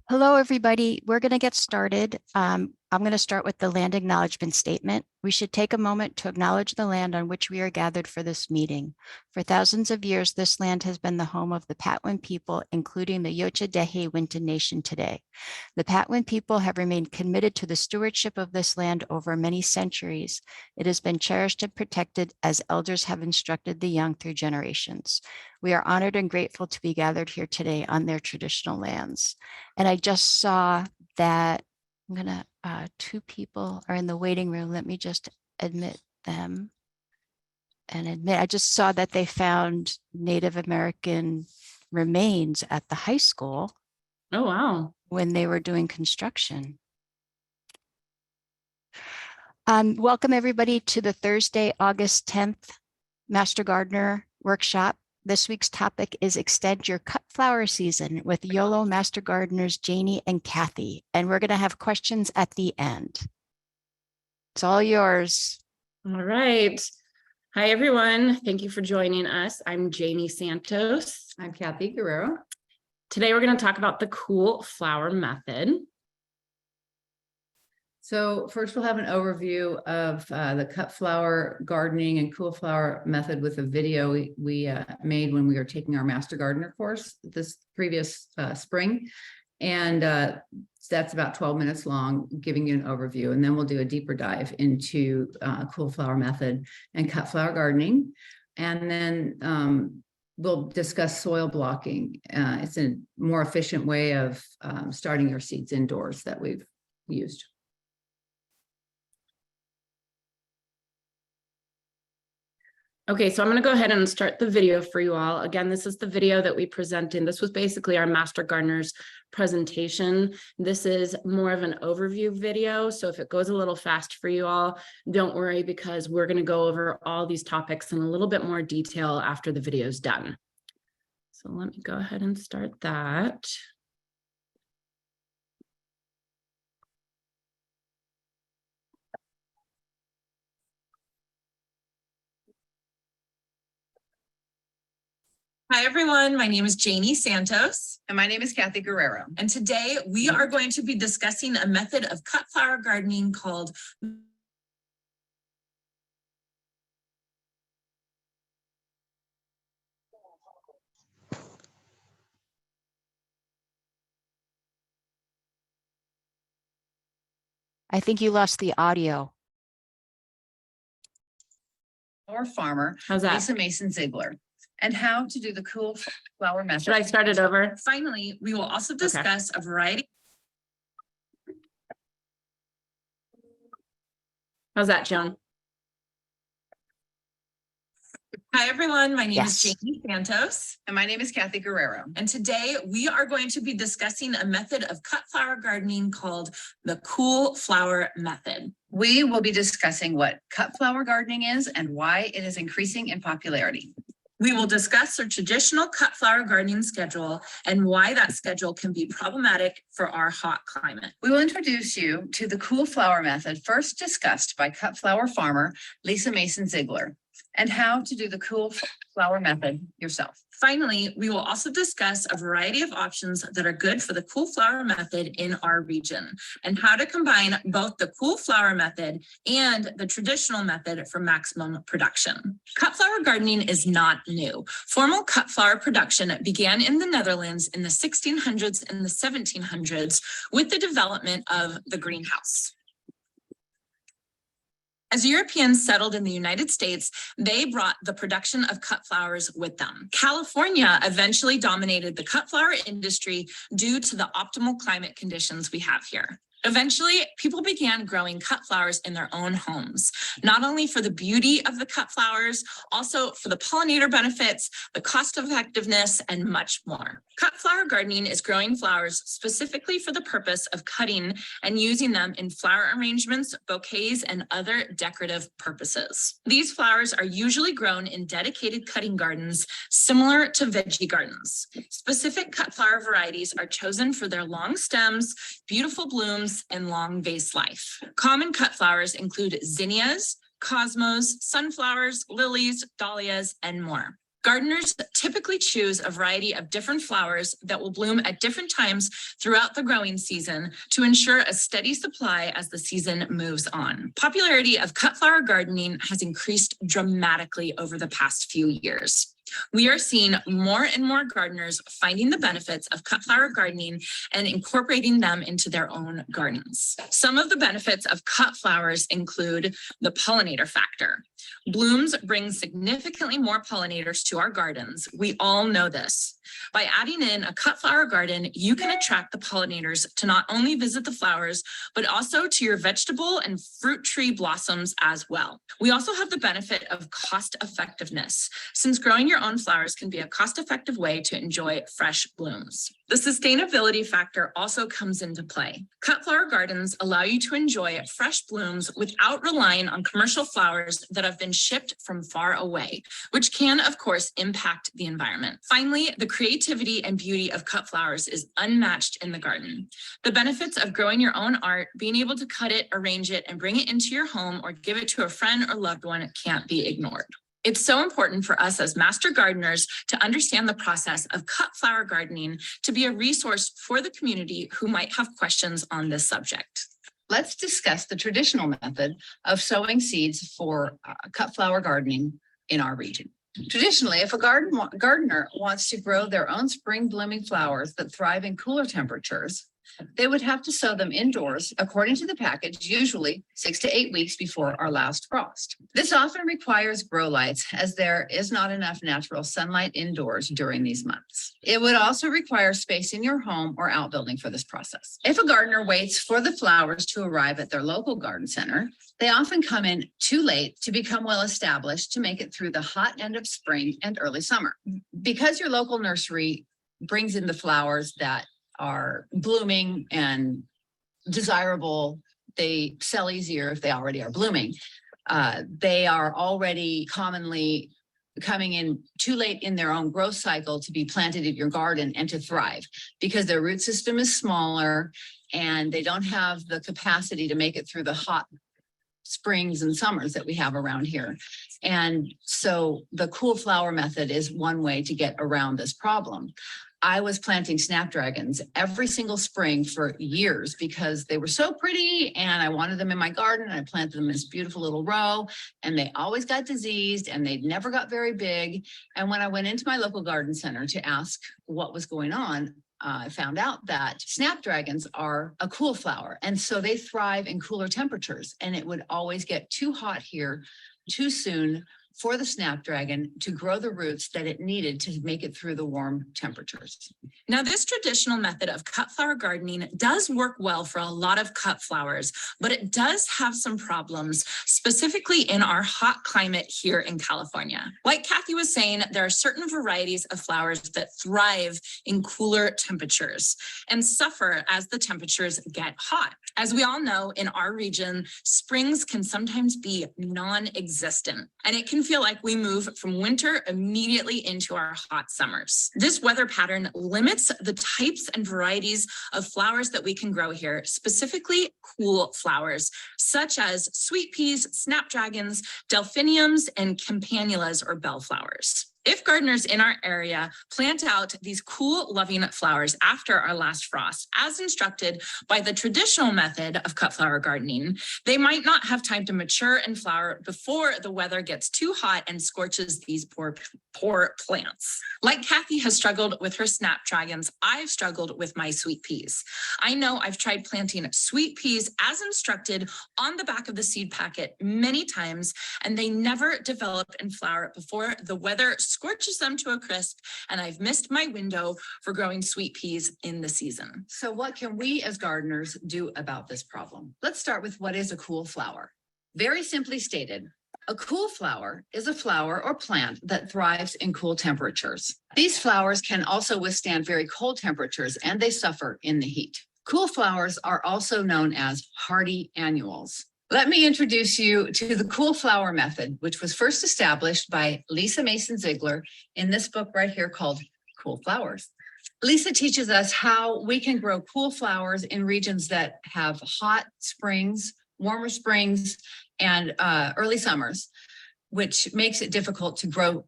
Hello, everybody. We're going to get started. I'm going to start with the land acknowledgement statement. We should take a moment to acknowledge the land on which we are gathered for this meeting. For thousands of years, this land has been the home of the Patwin people, including the Yocha-Dehe Winton Nation today. The Patwin people have remained committed to the stewardship of this land over many centuries. It has been cherished and protected as elders have instructed the young through generations. We are honored and grateful to be gathered here today on their traditional lands. And I just saw that two people are in the waiting room. Let me just admit them I just saw that they found Native American remains at the high school. Oh, wow. When they were doing construction. Welcome everybody to the Thursday, August 10th Master Gardener Workshop. This week's topic is Extend Your Cut Flower Season with Yolo Master Gardeners Janey and Kathy. And we're going to have questions at the end. It's all yours. All right. Hi, everyone. Thank you for joining us. I'm Janey Santos. I'm Kathy Guerrero. Today, we're going to talk about the cool flower method. So first we'll have an overview of the cut flower gardening and cool flower method with a video we made when we were taking our Master Gardener course this previous spring. And that's about 12 minutes long, giving you an overview. And then we'll do a deeper dive into cool flower method and cut flower gardening. And then we'll discuss soil blocking. It's a more efficient way of starting your seeds indoors that we've used. Okay, so I'm going to go ahead and start the video for you all. Again, this is the video that we presented. This was basically our Master Gardener's presentation. This is more of an overview video. So if it goes a little fast for you all, don't worry, because we're going to go over all these topics in a little bit more detail after the video is done. So let me go ahead and start that. Hi, everyone. My name is Janey Santos. And my name is Kathy Guerrero. And today we are going to be discussing a method of cut flower gardening called I think you lost the audio. Or farmer, How's that? Lisa Mason Ziegler. And how to do the cool flower method. Should I start it over? Finally, we will also discuss a variety. How's that, Joan? Hi, everyone. My name Yes. is Janey Santos. And my name is Kathy Guerrero. And today we are going to be discussing a method of cut flower gardening called the cool flower method. We will be discussing what cut flower gardening is and why it is increasing in popularity. We will discuss our traditional cut flower gardening schedule and why that schedule can be problematic for our hot climate. We will introduce you to the cool flower method first discussed by cut flower farmer Lisa Mason Ziegler, and how to do the cool flower method yourself. Finally, we will also discuss a variety of options that are good for the cool flower method in our region and how to combine both the cool flower method and the traditional method for maximum production. Cut flower gardening is not new. Formal cut flower production began in the Netherlands in the 1600s and the 1700s with the development of the greenhouse. As Europeans settled in the United States, they brought the production of cut flowers with them. California eventually dominated the cut flower industry due to the optimal climate conditions we have here. Eventually, people began growing cut flowers in their own homes, not only for the beauty of the cut flowers, also for the pollinator benefits, the cost effectiveness, and much more. Cut flower gardening is growing flowers specifically for the purpose of cutting and using them in flower arrangements, bouquets, and other decorative purposes. These flowers are usually grown in dedicated cutting gardens, similar to veggie gardens. Specific cut flower varieties are chosen for their long stems, beautiful blooms, and long vase life. Common cut flowers include zinnias, cosmos, sunflowers, lilies, dahlias, and more. Gardeners typically choose a variety of different flowers that will bloom at different times throughout the growing season to ensure a steady supply as the season moves on. Popularity of cut flower gardening has increased dramatically over the past few years. We are seeing more and more gardeners finding the benefits of cut flower gardening and incorporating them into their own gardens. Some of the benefits of cut flowers include the pollinator factor. Blooms bring significantly more pollinators to our gardens. We all know this. By adding in a cut flower garden, you can attract the pollinators to not only visit the flowers, but also to your vegetable and fruit tree blossoms as well. We also have the benefit of cost effectiveness, since growing your own flowers can be a cost-effective way to enjoy fresh blooms. The sustainability factor also comes into play. Cut flower gardens allow you to enjoy fresh blooms without relying on commercial flowers that have been shipped from far away, which can, of course, impact the environment. Finally, the creativity and beauty of cut flowers is unmatched in the garden. The benefits of growing your own art, being able to cut it, arrange it, and bring it into your home or give it to a friend or loved one can't be ignored. It's so important for us as master gardeners to understand the process of cut flower gardening to be a resource for the community who might have questions on this subject. Let's discuss the traditional method of sowing seeds for cut flower gardening in our region. Traditionally, if a gardener wants to grow their own spring blooming flowers that thrive in cooler temperatures, they would have to sow them indoors according to the package, usually 6 to 8 weeks before our last frost. This often requires grow lights, as there is not enough natural sunlight indoors during these months. It would also require space in your home or outbuilding for this process. If a gardener waits for the flowers to arrive at their local garden center, they often come in too late to become well established to make it through the hot end of spring and early summer. Because your local nursery brings in the flowers that are blooming and desirable, they sell easier if they already are blooming. They are already commonly coming in too late in their own growth cycle to be planted in your garden and to thrive, because their root system is smaller and they don't have the capacity to make it through the hot springs and summers that we have around here. And so the cool flower method is one way to get around this problem. I was planting snapdragons every single spring for years because they were so pretty and I wanted them in my garden. And I planted them in this beautiful little row, and they always got diseased and they never got very big. And when I went into my local garden center to ask what was going on, I found out that snapdragons are a cool flower. And so they thrive in cooler temperatures, and it would always get too hot here too soon for the snapdragon to grow the roots that it needed to make it through the warm temperatures. Now, this traditional method of cut flower gardening does work well for a lot of cut flowers, but it does have some problems, specifically in our hot climate here in California. Like Kathy was saying, there are certain varieties of flowers that thrive in cooler temperatures and suffer as the temperatures get hot. As we all know, in our region, springs can sometimes be non-existent, and it can feel like we move from winter immediately into our hot summers. This weather pattern limits the types and varieties of flowers that we can grow here, specifically cool flowers, such as sweet peas, snapdragons, delphiniums, and campanulas or bellflowers. If gardeners in our area plant out these cool, loving flowers after our last frost, as instructed by the traditional method of cut flower gardening, they might not have time to mature and flower before the weather gets too hot and scorches these poor plants. Like Kathy has struggled with her snapdragons, I've struggled with my sweet peas. I know I've tried planting sweet peas as instructed on the back of the seed packet many times, and they never develop and flower before the weather scorches them to a crisp, and I've missed my window for growing sweet peas in the season. So what can we as gardeners do about this problem? Let's start with what is a cool flower. Very simply stated, a cool flower is a flower or plant that thrives in cool temperatures. These flowers can also withstand very cold temperatures, and they suffer in the heat. Cool flowers are also known as hardy annuals. Let me introduce you to the cool flower method, which was first established by Lisa Mason Ziegler in this book right here called Cool Flowers. Lisa teaches us how we can grow cool flowers in regions that have hot springs, warmer springs, and early summers. which makes it difficult to grow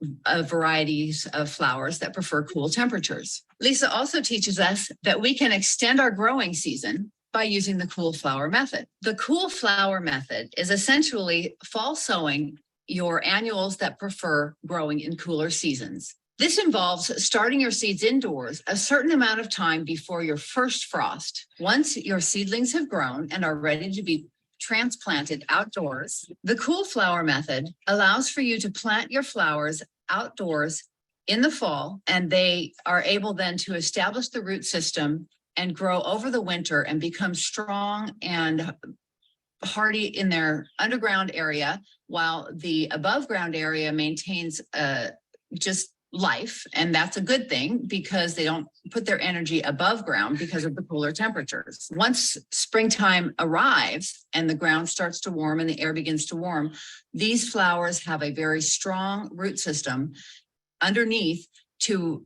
varieties of flowers that prefer cool temperatures. Lisa also teaches us that we can extend our growing season by using the cool flower method. The cool flower method is essentially fall sowing your annuals that prefer growing in cooler seasons. This involves starting your seeds indoors a certain amount of time before your first frost. Once your seedlings have grown and are ready to be transplanted outdoors, the cool flower method allows for you to plant your flowers outdoors in the fall, and they are able then to establish the root system and grow over the winter and become strong and hardy in their underground area, while the above ground area maintains just life. And that's a good thing because they don't put their energy above ground because of the cooler temperatures. Once springtime arrives and the ground starts to warm and the air begins to warm, these flowers have a very strong root system underneath to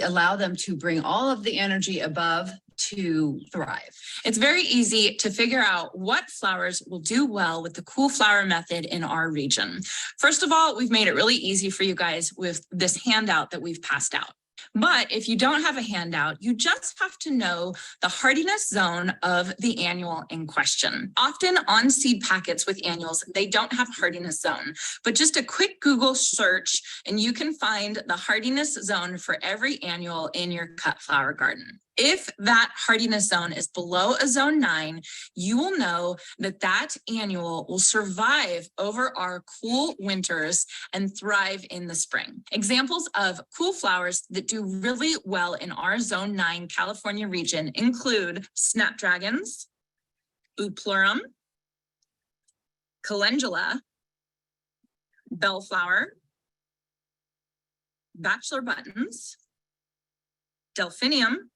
allow them to bring all of the energy above to thrive. It's very easy to figure out what flowers will do well with the cool flower method in our region. First of all, we've made it really easy for you guys with this handout that we've passed out. But if you don't have a handout, you just have to know the hardiness zone of the annual in question. Often on seed packets with annuals, they don't have hardiness zone, but just a quick Google search and you can find the hardiness zone for every annual in your cut flower garden. If that hardiness zone is below a zone 9, you will know that that annual will survive over our cool winters and thrive in the spring. Examples of cool flowers that do really well in our zone 9 California region include snapdragons, bupleurum, calendula, bellflower, bachelor buttons, delphinium,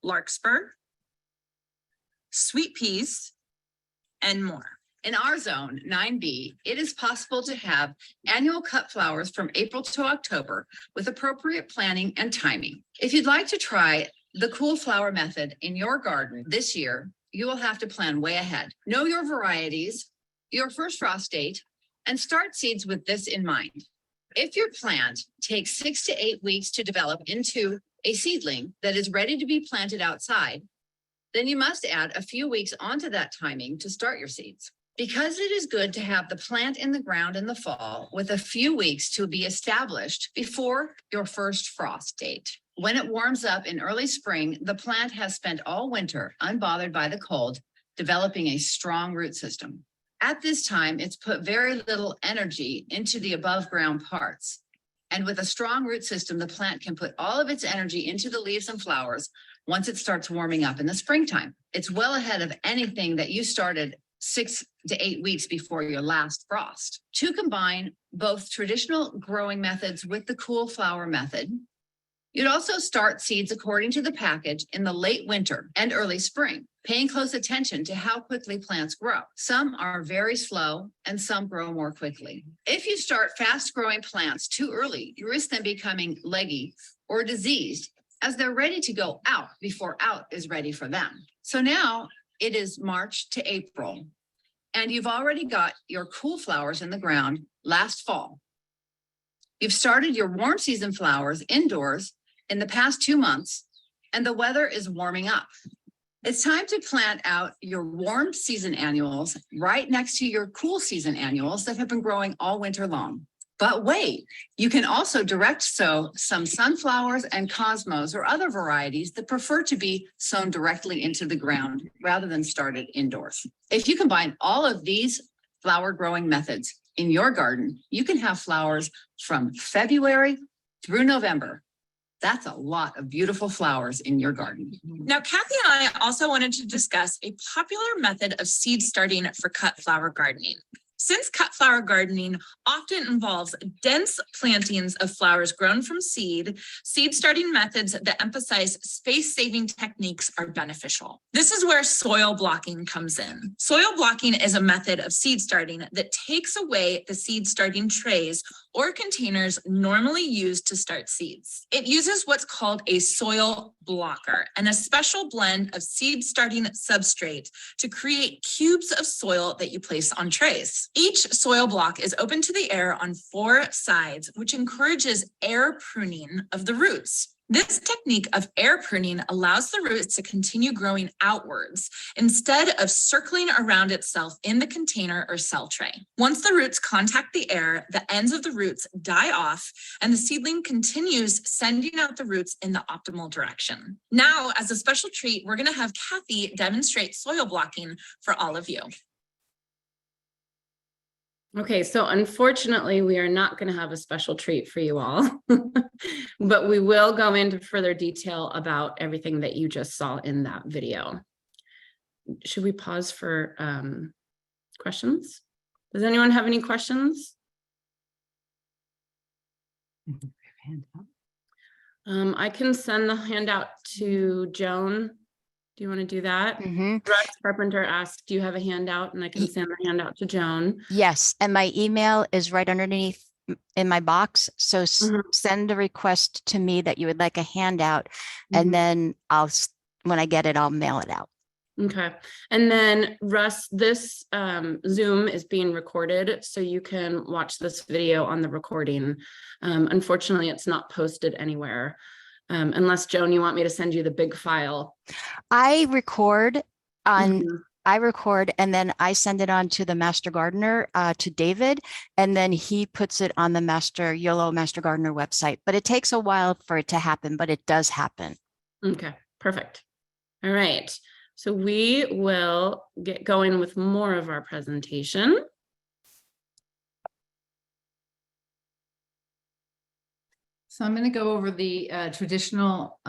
larkspur, sweet peas, and more. In our zone 9B, it is possible to have annual cut flowers from April to October with appropriate planning and timing. If you'd like to try the cool flower method in your garden this year, you will have to plan way ahead. Know your varieties, your first frost date, and start seeds with this in mind. If your plant takes 6 to 8 weeks to develop into a seedling that is ready to be planted outside, then you must add a few weeks onto that timing to start your seeds. Because it is good to have the plant in the ground in the fall with a few weeks to be established before your first frost date. When it warms up in early spring, the plant has spent all winter unbothered by the cold, developing a strong root system. At this time, it's put very little energy into the above ground parts. And with a strong root system, the plant can put all of its energy into the leaves and flowers once it starts warming up in the springtime. It's well ahead of anything that you started 6 to 8 weeks before your last frost. To combine both traditional growing methods with the cool flower method, you'd also start seeds according to the package in the late winter and early spring, paying close attention to how quickly plants grow. Some are very slow and some grow more quickly. If you start fast growing plants too early, you risk them becoming leggy or diseased as they're ready to go out before out is ready for them. So now it is March to April, and you've already got your cool flowers in the ground last fall. You've started your warm season flowers indoors in the past 2 months, and the weather is warming up. It's time to plant out your warm season annuals right next to your cool season annuals that have been growing all winter long. But wait, you can also direct sow some sunflowers and cosmos or other varieties that prefer to be sown directly into the ground rather than started indoors. If you combine all of these flower growing methods in your garden, you can have flowers from February through November. That's a lot of beautiful flowers in your garden. Now, Kathy and I also wanted to discuss a popular method of seed starting for cut flower gardening. Since cut flower gardening often involves dense plantings of flowers grown from seed starting methods that emphasize space-saving techniques are beneficial. This is where soil blocking comes in. Soil blocking is a method of seed starting that takes away the seed starting trays or containers normally used to start seeds. It uses what's called a soil blocker and a special blend of seed starting substrate to create cubes of soil that you place on trays. Each soil block is open to the air on 4 sides, which encourages air pruning of the roots. This technique of air pruning allows the roots to continue growing outwards instead of circling around itself in the container or cell tray. Once the roots contact the air, the ends of the roots die off and the seedling continues sending out the roots in the optimal direction. Now, as a special treat, we're going to have Kathy demonstrate soil blocking for all of you. Okay, so unfortunately, we are not going to have a special treat for you all, but we will go into further detail about everything that you just saw in that video. Should we pause for questions? Does anyone have any questions? I can send the handout to Joan. Do you want to do that? Rex Carpenter asked, do you have a handout? And I can send the handout to Joan. Yes, and my email is right underneath in my box. So send a request to me that you would like a handout, and then when I get it, I'll mail it out. Okay. And then Russ, this Zoom is being recorded, so you can watch this video on the recording. Unfortunately, it's not posted anywhere. Unless, Joan, you want me to send you the big file. I record and then I send it on to the master gardener, to David, and then he puts it on the Yolo Master Gardener website. But it takes a while for it to happen, but it does happen. Okay, perfect. All right. So we will get going with more of our presentation. So I'm going to go over the traditional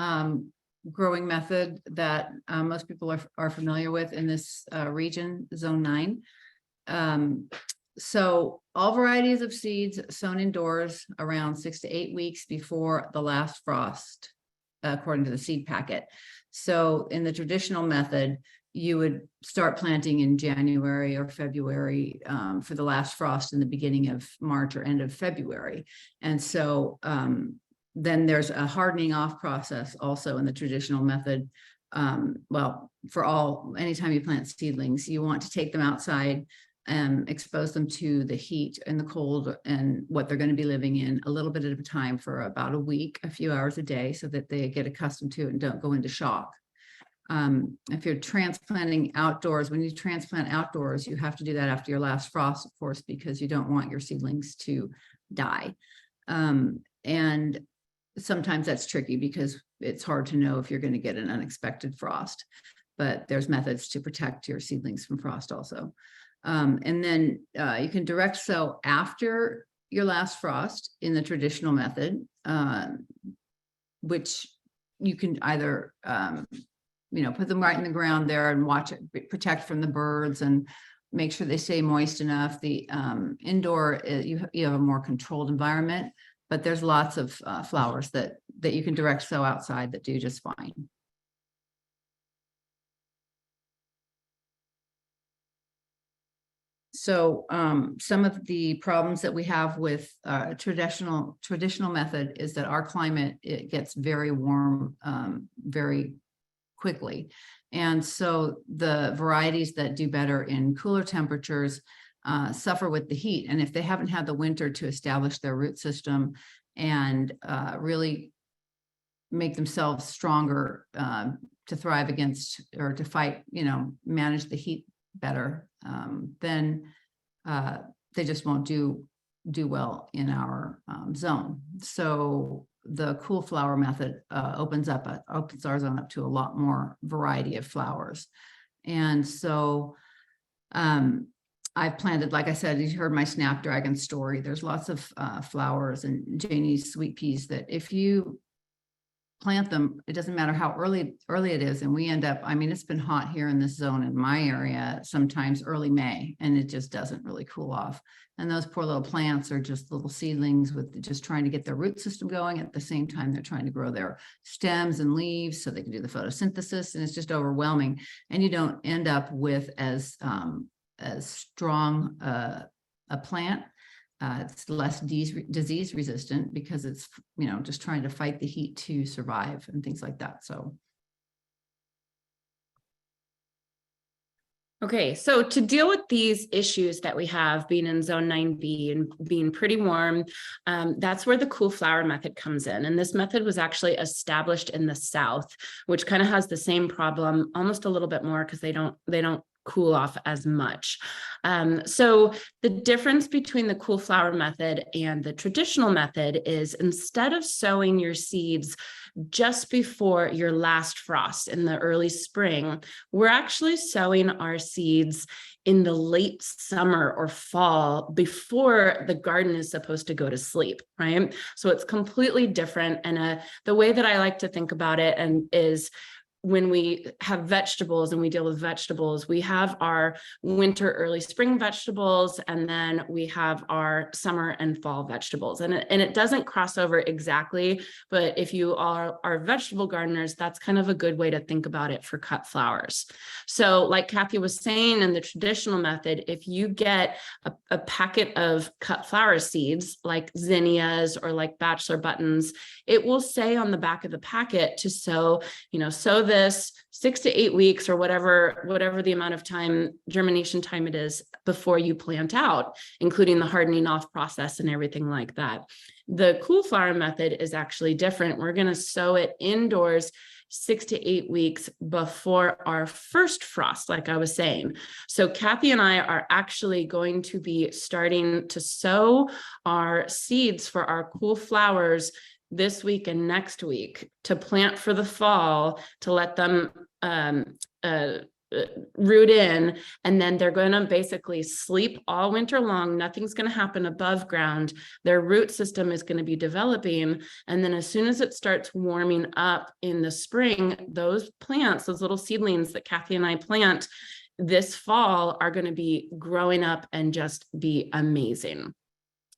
growing method that most people are familiar with in this region, Zone 9. So all varieties of seeds sown indoors around 6 to 8 weeks before the last frost, according to the seed packet. So in the traditional method, you would start planting in January or February for the last frost in the beginning of March or end of February. And so then there's a hardening off process also in the traditional method. Well, anytime you plant seedlings, you want to take them outside and expose them to the heat and the cold and what they're going to be living in a little bit at a time for about a week, a few hours a day, so that they get accustomed to it and don't go into shock. If you're transplanting outdoors, when you transplant outdoors, you have to do that after your last frost, of course, because you don't want your seedlings to die. And sometimes that's tricky because it's hard to know if you're going to get an unexpected frost, but there's methods to protect your seedlings from frost also. And then you can direct sow after your last frost in the traditional method, which you can either put them right in the ground there and watch it, protect from the birds and make sure they stay moist enough. The indoor, you have a more controlled environment, but there's lots of flowers that you can direct sow outside that do just fine. So some of the problems that we have with traditional method is that our climate, it gets very warm very quickly. And so the varieties that do better in cooler temperatures suffer with the heat. And if they haven't had the winter to establish their root system and really make themselves stronger to thrive against or to fight, manage the heat better, then they just won't do well in our zone. So the cool flower method opens our zone up to a lot more variety of flowers. And so I've planted, like I said, you heard my snapdragon story. There's lots of flowers and Janey's sweet peas that if you plant them, it doesn't matter how early it is. And we end up, it's been hot here in this zone in my area, sometimes early May, and it just doesn't really cool off. And those poor little plants are just little seedlings with just trying to get their root system going. At the same time, they're trying to grow their stems and leaves so they can do the photosynthesis, and it's just overwhelming. And you don't end up with as strong a plant It's less disease resistant because it's, just trying to fight the heat to survive and things like that. So. Okay, so to deal with these issues that we have being in zone 9B and being pretty warm, that's where the cool flower method comes in. And this method was actually established in the South, which kind of has the same problem, almost a little bit more because they don't cool off as much. So the difference between the cool flower method and the traditional method is instead of sowing your seeds just before your last frost in the early spring, we're actually sowing our seeds in the late summer or fall before the garden is supposed to go to sleep, right? So it's completely different. And the way that I like to think about it is when we have vegetables and we deal with vegetables, we have our winter, early spring vegetables, and then we have our summer and fall vegetables. And it doesn't cross over exactly, but if you are vegetable gardeners, that's kind of a good way to think about it for cut flowers. So like Kathy was saying, in the traditional method, if you get a packet of cut flower seeds, like zinnias or like bachelor buttons, it will say on the back of the packet to sow this 6 to 8 weeks or whatever the amount of time, germination time it is before you plant out, including the hardening off process and everything like that. The cool flower method is actually different. We're going to sow it indoors 6 to 8 weeks before our first frost, like I was saying. So Kathy and I are actually going to be starting to sow our seeds for our cool flowers this week and next week to plant for the fall, to let them root in, and then they're going to basically sleep all winter long. Nothing's going to happen above ground. Their root system is going to be developing, and then as soon as it starts warming up in the spring, those plants, those little seedlings that Kathy and I plant this fall, are going to be growing up and just be amazing.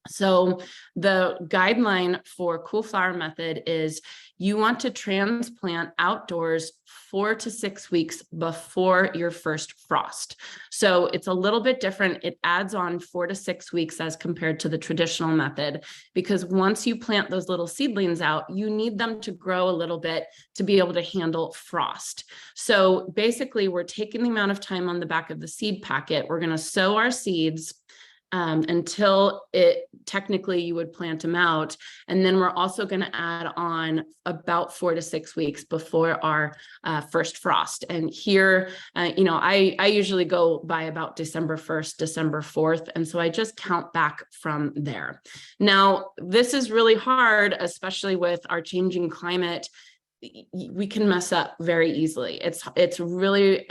So the guideline for cool flower method is you want to transplant outdoors 4 to 6 weeks before your first frost. So it's a little bit different. It adds on 4 to 6 weeks as compared to the traditional method, because once you plant those little seedlings out, you need them to grow a little bit to be able to handle frost. So basically, we're taking the amount of time on the back of the seed packet. We're going to sow our seeds until technically you would plant them out. And then we're also going to add on about 4 to 6 weeks before our first frost. And here, I usually go by about December 1st, December 4th. And so I just count back from there. Now, this is really hard, especially with our changing climate. We can mess up very easily. It's really,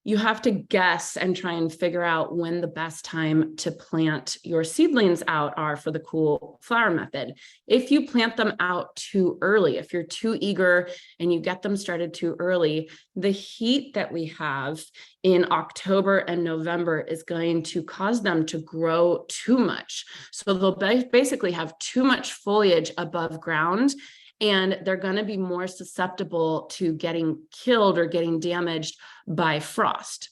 you have to guess and try and figure out when the best time to plant your seedlings out are for the cool flower method. If you plant them out too early, if you're too eager and you get them started too early, the heat that we have in October and November is going to cause them to grow too much. So they'll basically have too much foliage above ground, and they're going to be more susceptible to getting killed or getting damaged by frost.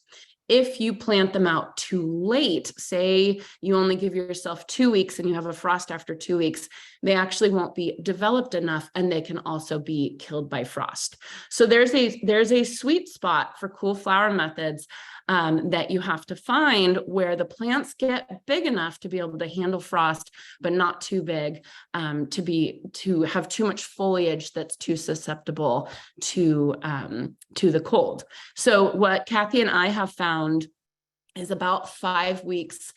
If you plant them out too late, say you only give yourself 2 weeks and you have a frost after 2 weeks, they actually won't be developed enough, and they can also be killed by frost. So there's a sweet spot for cool flower methods that you have to find, where the plants get big enough to be able to handle frost, but not too big to have too much foliage that's too susceptible to the cold. So what Kathy and I have found is about 5 weeks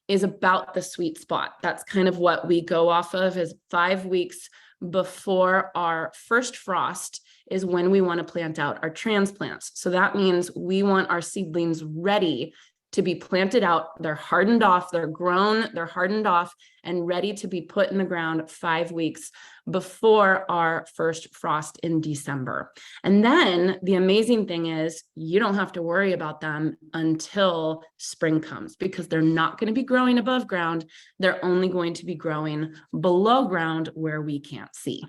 is about the sweet spot. That's kind of what we go off of, is 5 weeks before our first frost is when we want to plant out our transplants. So that means we want our seedlings ready to be planted out. They're hardened off, they're grown, they're hardened off and ready to be put in the ground 5 weeks before our first frost in December. And then the amazing thing is you don't have to worry about them until spring comes, because they're not going to be growing above ground. They're only going to be growing below ground where we can't see.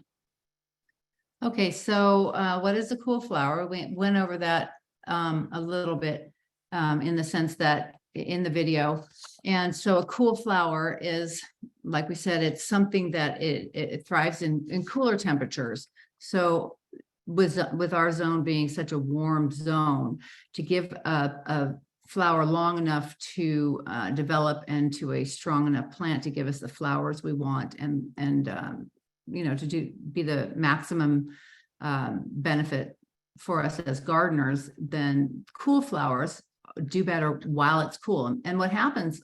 Okay, so what is a cool flower? We went over that a little bit in the sense that in the video. And so a cool flower is, like we said, it's something that it thrives in cooler temperatures. So with our zone being such a warm zone, to give a flower long enough to develop into a strong enough plant to give us the flowers we want, and you know, to be the maximum benefit for us as gardeners, then cool flowers do better while it's cool. And what happens,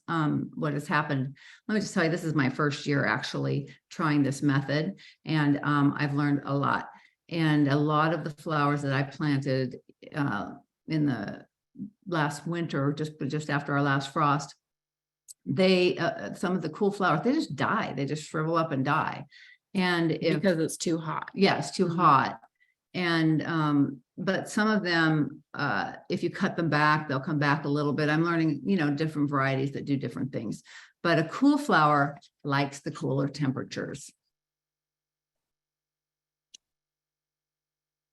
what has happened, let me just tell you, this is my first year actually trying this method, and I've learned a lot. And a lot of the flowers that I planted in the last winter, just after our last frost, they some of the cool flowers, they just die, they just shrivel up and die. And Because it's too hot. yeah, it's too hot. And but some of them, if you cut them back, they'll come back a little bit. I'm learning, you know, different varieties that do different things, but a cool flower likes the cooler temperatures.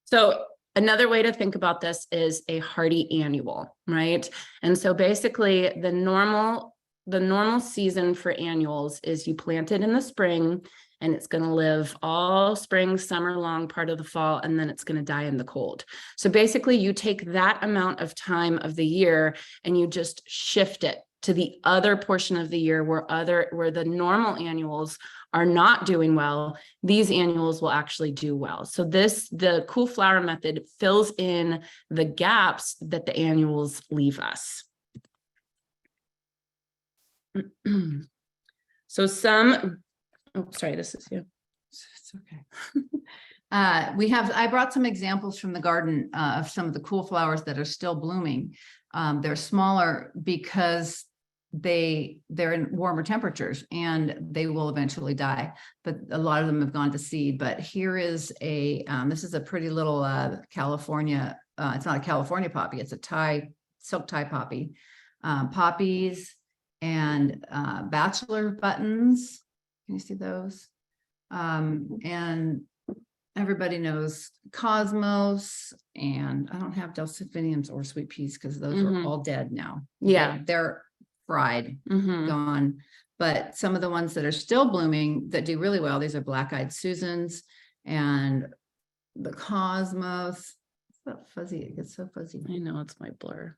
So another way to think about this is a hardy annual, right? And so basically the normal season for annuals is you plant it in the spring, and it's going to live all spring, summer long, part of the fall, and then it's going to die in the cold. So basically you take that amount of time of the year and you just shift it to the other portion of the year where the normal annuals are not doing well. These annuals will actually do well. So the cool flower method fills in the gaps that the annuals leave us. So this is you. It's okay. I brought some examples from the garden of some of the cool flowers that are still blooming. They're smaller because they're in warmer temperatures and they will eventually die, but a lot of them have gone to seed. But here is this is a pretty little California, it's not a California poppy, it's a silk tie poppy. Poppies and bachelor buttons. Can you see those? And everybody knows cosmos, and I don't have delphiniums or sweet peas because those are all dead now. Yeah. They're fried, Mhm. gone. But some of the ones that are still blooming that do really well, these are black-eyed Susans and the cosmos. It's so fuzzy, it gets so fuzzy. I know, it's my blur.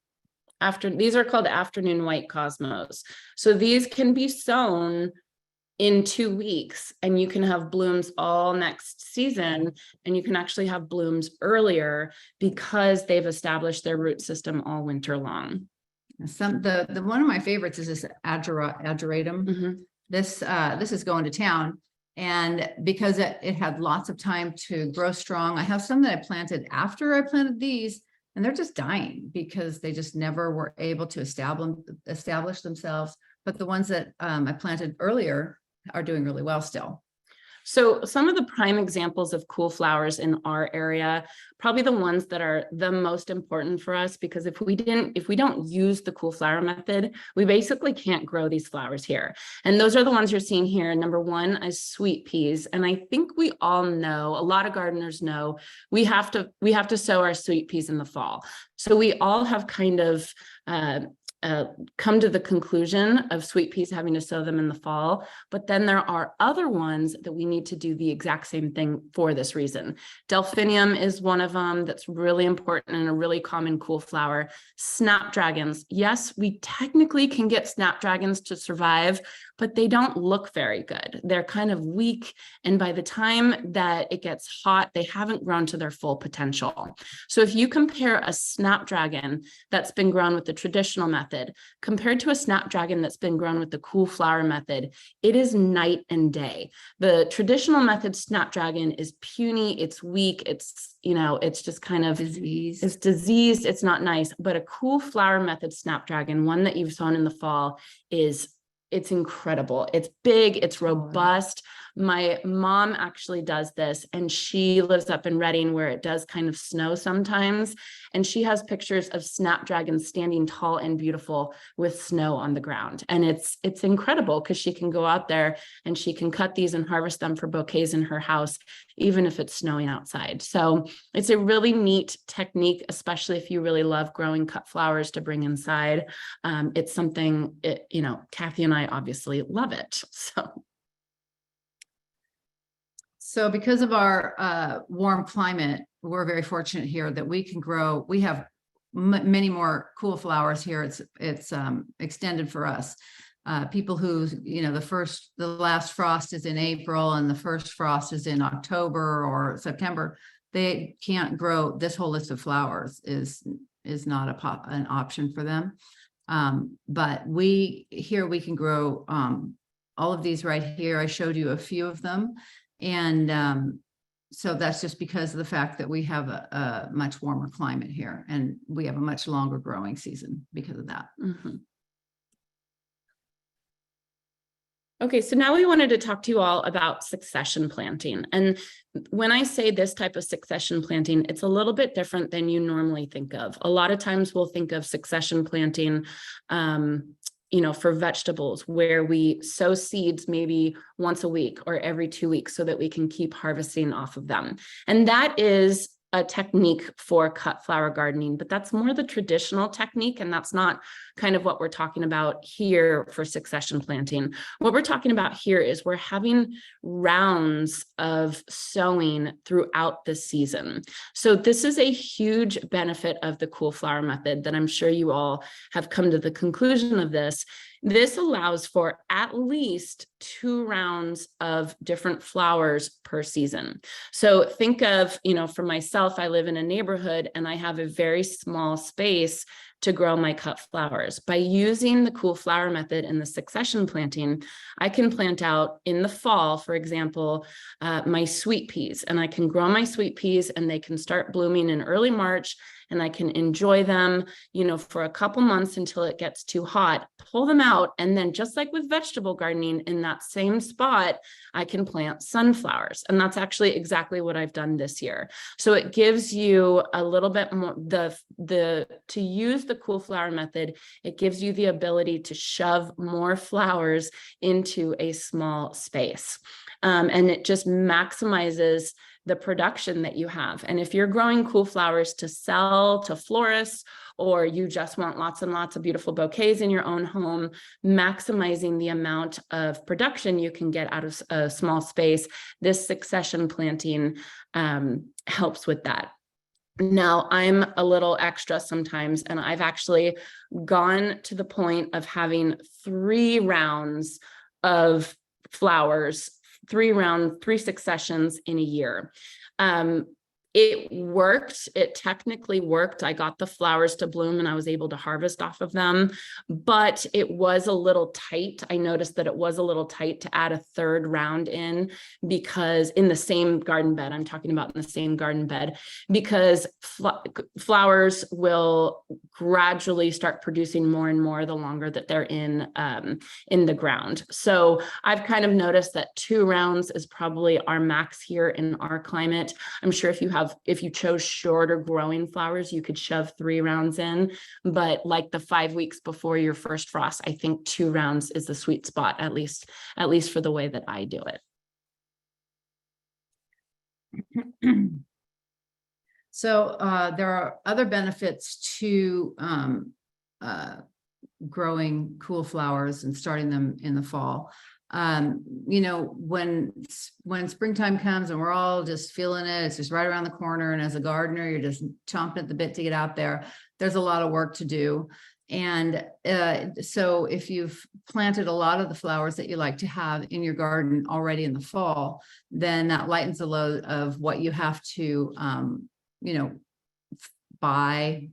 These are called afternoon white cosmos. So these can be sown in 2 weeks, and you can have blooms all next season, and you can actually have blooms earlier because they've established their root system all winter long. The one of my favorites is this ageratum. Mm-hmm. This is going to town, and because it had lots of time to grow strong. I have some that I planted after I planted these, and they're just dying because they just never were able to establish themselves. But the ones that I planted earlier are doing really well still. So some of the prime examples of cool flowers in our area, probably the ones that are the most important for us, because if we don't use the cool flower method, we basically can't grow these flowers here. And those are the ones you're seeing here. Number one is sweet peas. And I think we all know, a lot of gardeners know, we have to sow our sweet peas in the fall. So we all have kind of come to the conclusion of sweet peas having to sow them in the fall, but then there are other ones that we need to do the exact same thing for this reason. Delphinium is one of them that's really important and a really common cool flower. Snapdragons, yes, we technically can get snapdragons to survive, but they don't look very good. They're kind of weak, and by the time that it gets hot, they haven't grown to their full potential. So if you compare a snapdragon that's been grown with the traditional method compared to a snapdragon that's been grown with the cool flower method, it is night and day. The traditional method snapdragon is puny, it's weak, it's just kind of diseased. It's diseased, it's not nice. But a cool flower method snapdragon, one that you've sown in the fall, it's incredible. It's big, it's robust. My mom actually does this, and she lives up in Reading where it does kind of snow sometimes. And she has pictures of snapdragons standing tall and beautiful with snow on the ground. And it's incredible because she can go out there and she can cut these and harvest them for bouquets in her house, even if it's snowing outside. So it's a really neat technique, especially if you really love growing cut flowers to bring inside. It's something, Kathy and I obviously love it. So because of our warm climate, we're very fortunate here that we can grow. We have many more cool flowers here. It's extended for us. People who, the last frost is in April and the first frost is in October or September. They can't grow this whole list of flowers is not an option for them. But we can grow all of these right here. I showed you a few of them. And so that's just because of the fact that we have a much warmer climate here, and we have a much longer growing season because of that. Mm-hmm. Okay, so now we wanted to talk to you all about succession planting. And when I say this type of succession planting, it's a little bit different than you normally think of. A lot of times we'll think of succession planting, for vegetables, where we sow seeds maybe once a week or every 2 weeks so that we can keep harvesting off of them. And that is a technique for cut flower gardening, but that's more the traditional technique. And that's not kind of what we're talking about here for succession planting. What we're talking about here is we're having rounds of sowing throughout the season. So this is a huge benefit of the cool flower method that I'm sure you all have come to the conclusion of this. This allows for at least 2 rounds of different flowers per season. So think of, for myself, I live in a neighborhood and I have a very small space to grow my cut flowers. By using the cool flower method and the succession planting, I can plant out in the fall, for example, my sweet peas, and I can grow my sweet peas and they can start blooming in early March, and I can enjoy them, for a couple months until it gets too hot, pull them out. And then just like with vegetable gardening, in that same spot, I can plant sunflowers. And that's actually exactly what I've done this year. So it gives you a little bit more, to use the cool flower method, it gives you the ability to shove more flowers into a small space. And it just maximizes the production that you have. And if you're growing cool flowers to sell to florists, or you just want lots and lots of beautiful bouquets in your own home, maximizing the amount of production you can get out of a small space, this succession planting helps with that. Now, I'm a little extra sometimes, and I've actually gone to the point of having 3 rounds of flowers, 3 successions in a year. It worked. It technically worked. I got the flowers to bloom and I was able to harvest off of them, but it was a little tight. I noticed that it was a little tight to add a 3rd round in, because in the same garden bed, I'm talking about in the same garden bed, because flowers will gradually start producing more and more the longer that they're in the ground. So I've kind of noticed that 2 rounds is probably our max here in our climate. I'm sure if you chose shorter growing flowers, you could shove 3 rounds in, but like the 5 weeks before your first frost, I think 2 rounds is the sweet spot, at least for the way that I do it. So there are other benefits to growing cool flowers and starting them in the fall. When springtime comes and we're all just feeling it, it's just right around the corner. And as a gardener, you're just chomping at the bit to get out there. There's a lot of work to do. And so if you've planted a lot of the flowers that you like to have in your garden already in the fall, then that lightens the load of what you have to, buy,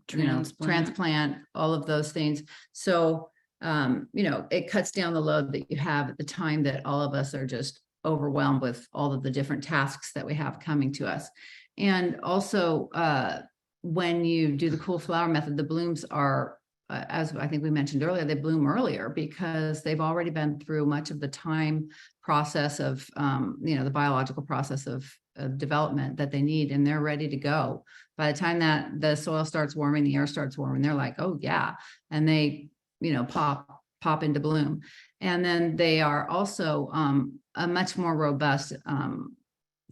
transplant, all of those things. So it cuts down the load that you have at the time that all of us are just overwhelmed with all of the different tasks that we have coming to us. And also, when you do the cool flower method, the blooms are as I think we mentioned earlier, they bloom earlier because they've already been through much of the time process of, the biological process of development that they need, and they're ready to go. By the time that the soil starts warming, the air starts warming, they're like, oh yeah. And they, pop into bloom. And then they are also a much more robust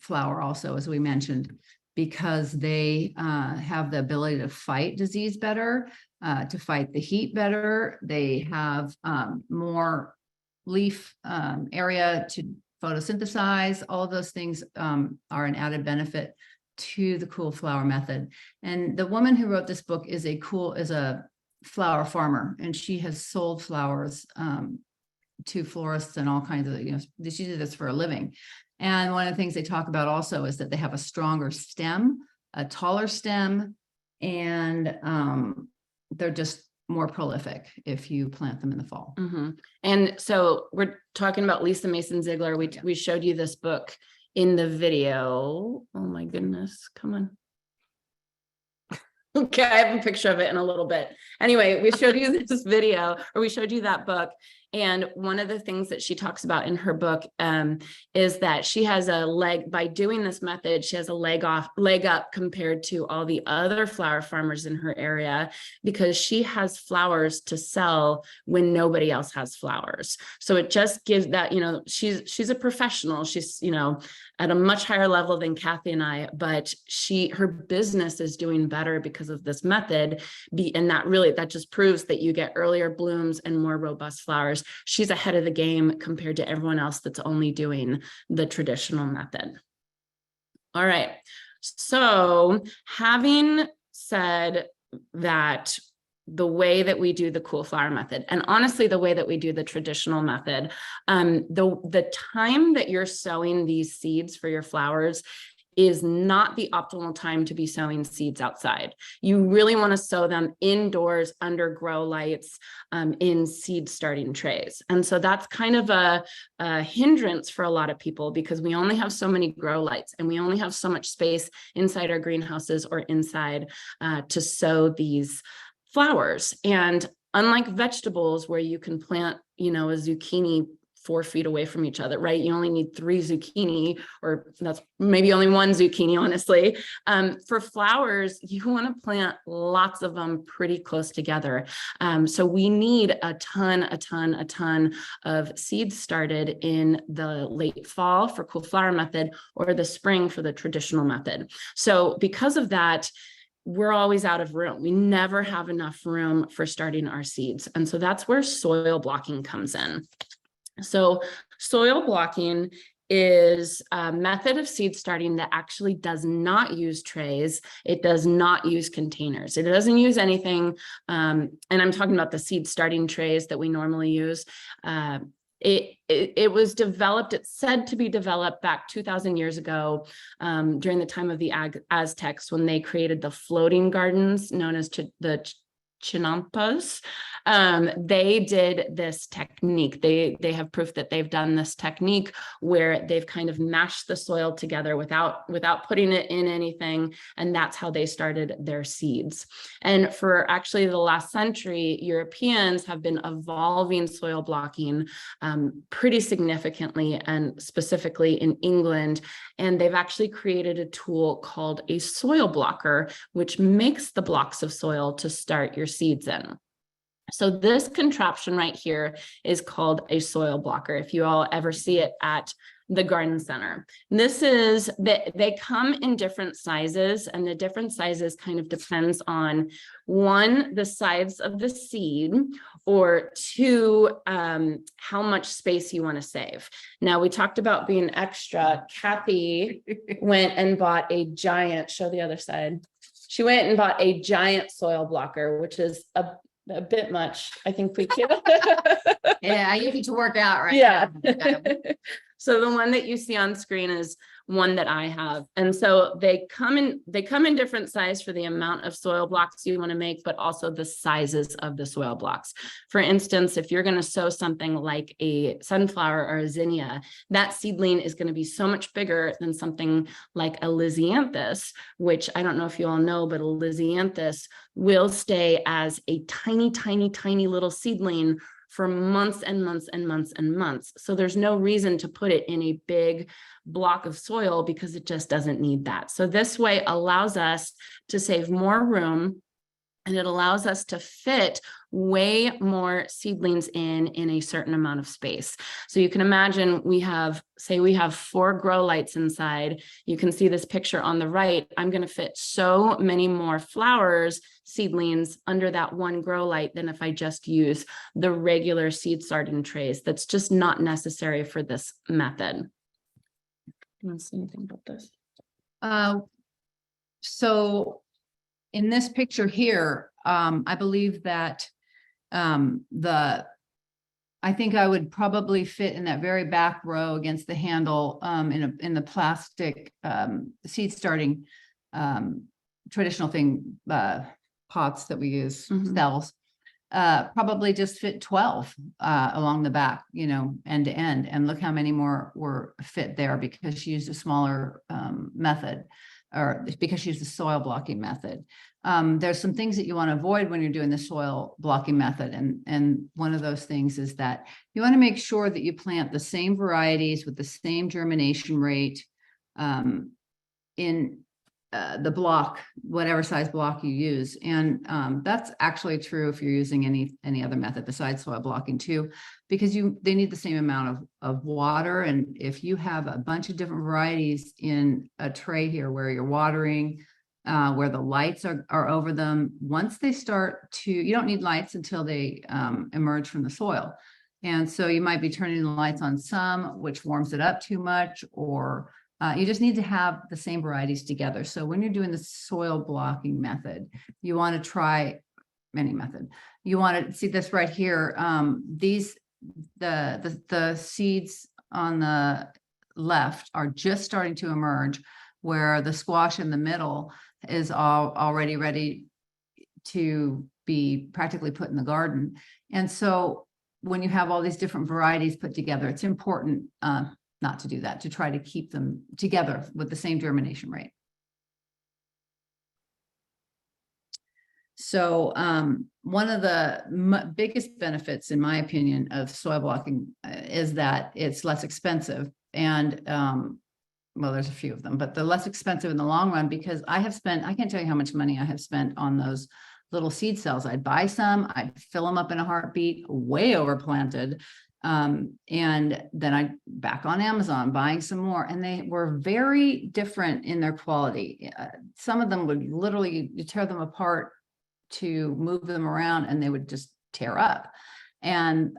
flower also, as we mentioned, because they have the ability to fight disease better, to fight the heat better. They have more leaf area to photosynthesize. All of those things are an added benefit to the cool flower method. And the woman who wrote this book is a flower farmer, and she has sold flowers to florists and all kinds of, she did this for a living. And one of the things they talk about also is that they have a stronger stem, a taller stem, and they're just more prolific if you plant them in the fall. Mm-hmm. And so we're talking about Lisa Mason Ziegler. We showed you this book in the video. Oh my goodness, come on. Okay, I have a picture of it in a little bit. Anyway, we showed you this video, or we showed you that book. And one of the things that she talks about in her book is that she has a leg, by doing this method, she has a leg up compared to all the other flower farmers in her area, because she has flowers to sell when nobody else has flowers. So it just gives that, she's a professional. She's, at a much higher level than Kathy and I, but her business is doing better because of this method. And that just proves that you get earlier blooms and more robust flowers. She's ahead of the game compared to everyone else that's only doing the traditional method. All right. So having said that, the way that we do the cool flower method, and honestly, the way that we do the traditional method, the time that you're sowing these seeds for your flowers is not the optimal time to be sowing seeds outside. You really want to sow them indoors under grow lights in seed starting trays. And so that's kind of a hindrance for a lot of people, because we only have so many grow lights and we only have so much space inside our greenhouses or inside to sow these flowers. And unlike vegetables where you can plant, a zucchini 4 feet away from each other, right? You only need 3 zucchini, or that's maybe only 1 zucchini, honestly. For flowers, you want to plant lots of them pretty close together. So we need a ton of seeds started in the late fall for cool flower method, or the spring for the traditional method. So because of that, we're always out of room. We never have enough room for starting our seeds. And so that's where soil blocking comes in. So soil blocking is a method of seed starting that actually does not use trays. It does not use containers. It doesn't use anything. And I'm talking about the seed starting trays that we normally use. It was developed, it's said to be developed back 2,000 years ago during the time of the Aztecs, when they created the floating gardens known as the chinampas. They did this technique. They have proof that they've done this technique where they've kind of mashed the soil together without putting it in anything. And that's how they started their seeds. And for actually the last century, Europeans have been evolving soil blocking pretty significantly, and specifically in England. And they've actually created a tool called a soil blocker, which makes the blocks of soil to start your seeds in. So this contraption right here is called a soil blocker, if you all ever see it at the garden center. This is, they come in different sizes, and the different sizes kind of depends on, 1, the size of the seed, or 2, how much space you want to save. Now, we talked about being extra. Kathy went and bought a giant, show the other side. She went and bought a giant soil blocker, which is a bit much. I think we can. Yeah, I need to work out right yeah. now. So the one that you see on screen is one that I have. And so they come in different size for the amount of soil blocks you want to make, but also the sizes of the soil blocks. For instance, if you're going to sow something like a sunflower or a zinnia, that seedling is going to be so much bigger than something like a lisianthus, which I don't know if you all know, but a lisianthus will stay as a tiny, tiny, tiny little seedling for months and months and months and months. So there's no reason to put it in a big block of soil because it just doesn't need that. So this way allows us to save more room, and it allows us to fit way more seedlings in a certain amount of space. So you can imagine we have 4 grow lights inside. You can see this picture on the right. I'm going to fit so many more flowers, seedlings under that one grow light than if I just use the regular seed starting trays. That's just not necessary for this method. You want to say anything about this? So in this picture here, I believe that I think I would probably fit in that very back row against the handle in the plastic seed starting traditional thing pots that we use, cells. Probably just fit 12 along the back, end to end. And look how many more were fit there because she used a smaller method, or because she used the soil blocking method. There's some things that you want to avoid when you're doing the soil blocking method. And one of those things is that you want to make sure that you plant the same varieties with the same germination rate in the block, whatever size block you use. And that's actually true if you're using any other method besides soil blocking too, because they need the same amount of water. And if you have a bunch of different varieties in a tray here where you're watering, where the lights are over them, once they start to, you don't need lights until they emerge from the soil. And so you might be turning the lights on some, which warms it up too much, or you just need to have the same varieties together. So when you're doing the soil blocking method, you want to try any method. You want to see this right here. The seeds on the left are just starting to emerge, where the squash in the middle is already ready to be practically put in the garden. And so when you have all these different varieties put together, it's important not to do that, to try to keep them together with the same germination rate. So one of the biggest benefits, in my opinion, of soil blocking is that it's less expensive. And well, there's a few of them, but they're less expensive in the long run, because I can't tell you how much money I have spent on those little seed cells. I'd buy some, I'd fill them up in a heartbeat, way overplanted. And then I back on Amazon buying some more, and they were very different in their quality. Some of them would literally, you tear them apart to move them around and they would just tear up. And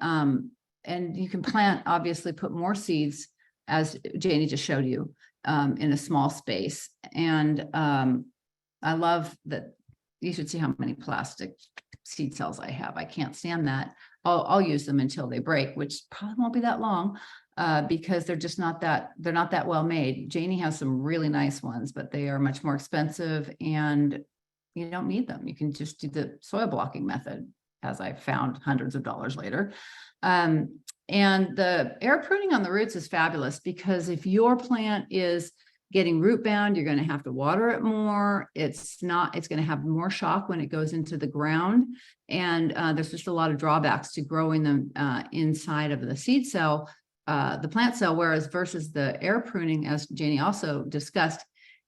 you can plant, obviously put more seeds, as Janey just showed you, in a small space. And I love that. You should see how many plastic seed cells I have. I can't stand that. I'll use them until they break, which probably won't be that long, because they're just not that well made. Janey has some really nice ones, but they are much more expensive and you don't need them. You can just do the soil blocking method, as I found hundreds of dollars later. And the air pruning on the roots is fabulous, because if your plant is getting root bound, you're going to have to water it more. It's going to have more shock when it goes into the ground. And there's just a lot of drawbacks to growing them inside of the seed cell, the plant cell, whereas versus the air pruning, as Janey also discussed,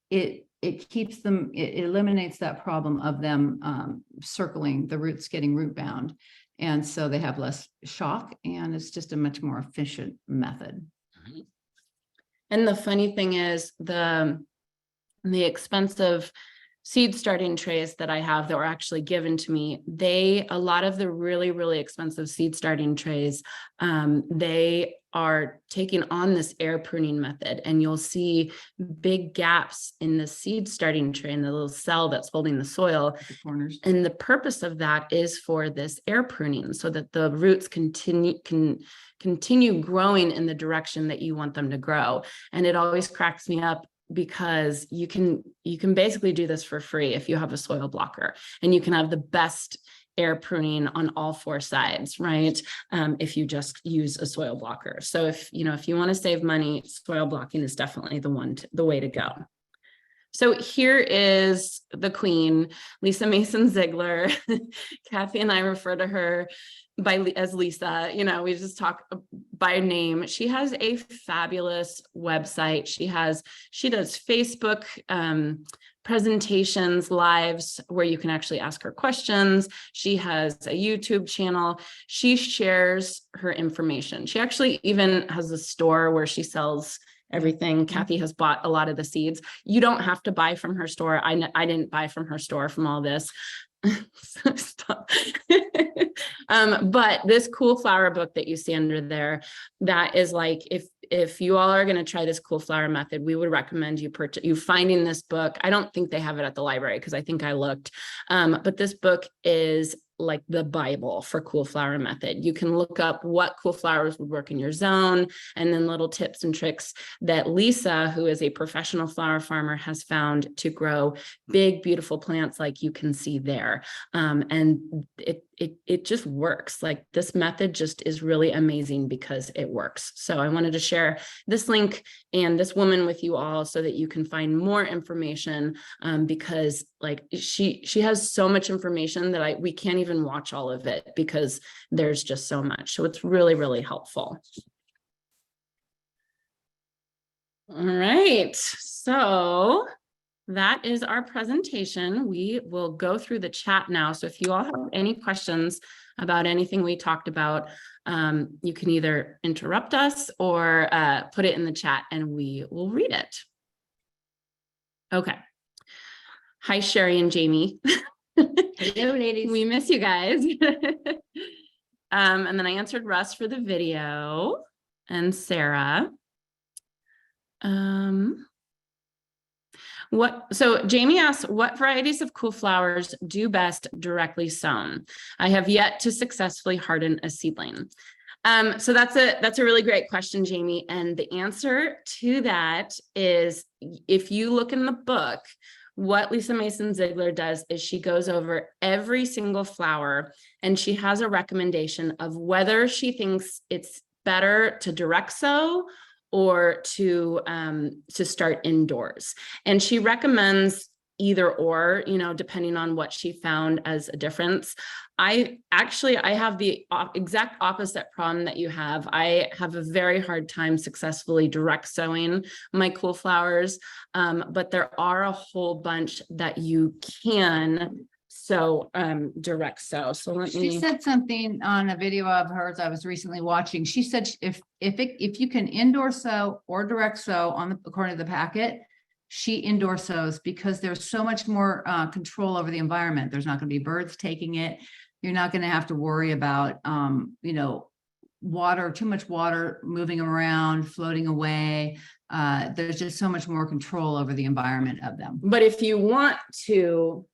it keeps them, it eliminates that problem of them circling, the roots getting root bound. And so they have less shock, and it's just a much more efficient method. And the funny thing is, the expensive seed starting trays that I have that were actually given to me, a lot of the really, really expensive seed starting trays, they are taking on this air pruning method, and you'll see big gaps in the seed starting tray in the little cell that's holding the soil. The corners. And the purpose of that is for this air pruning so that the roots continue growing in the direction that you want them to grow. And it always cracks me up because you can basically do this for free if you have a soil blocker, and you can have the best air pruning on all four sides, right? If you just use a soil blocker. So if you want to save money, soil blocking is definitely the way to go. So here is the queen, Lisa Mason Ziegler. Kathy and I refer to her as Lisa. We just talk by name. She has a fabulous website. She does Facebook presentations, lives where you can actually ask her questions. She has a YouTube channel. She shares her information. She actually even has a store where she sells everything. Kathy has bought a lot of the seeds. You don't have to buy from her store. I didn't buy from her store from all this. Stop. But this cool flower book that you see under there, that is like, if you all are going to try this cool flower method, we would recommend you finding this book. I don't think they have it at the library because I think I looked, but this book is like the Bible for cool flower method. You can look up what cool flowers would work in your zone, and then little tips and tricks that Lisa, who is a professional flower farmer, has found to grow big, beautiful plants like you can see there. And it just works. Like, this method just is really amazing because it works. So I wanted to share this link and this woman with you all so that you can find more information, because like she has so much information that we can't even watch all of it because there's just so much. So it's really, really helpful. All right. So that is our presentation. We will go through the chat now. So if you all have any questions about anything we talked about, you can either interrupt us or put it in the chat and we will read it. Okay. Hi, Sherry and Jamie. Hello, ladies. We miss you guys. And then I answered Russ for the video and Sarah. So Jamie asks, what varieties of cool flowers do best directly sown? I have yet to successfully harden a seedling. So that's a really great question, Jamie. And the answer to that is, if you look in the book, what Lisa Mason Ziegler does is she goes over every single flower and she has a recommendation of whether she thinks it's better to direct sow or to start indoors. And she recommends either or, depending on what she found as a difference. I have the exact opposite problem that you have. I have a very hard time successfully direct sowing my cool flowers, but there are a whole bunch that you can direct sow. So She said something on a video of hers I was recently watching. She said if you can indoor sow or direct sow according to the packet, she indoor sows because there's so much more control over the environment. There's not going to be birds taking it. You're not going to have to worry about water, too much water moving around, floating away. There's just so much more control over the environment of them. But if you want to,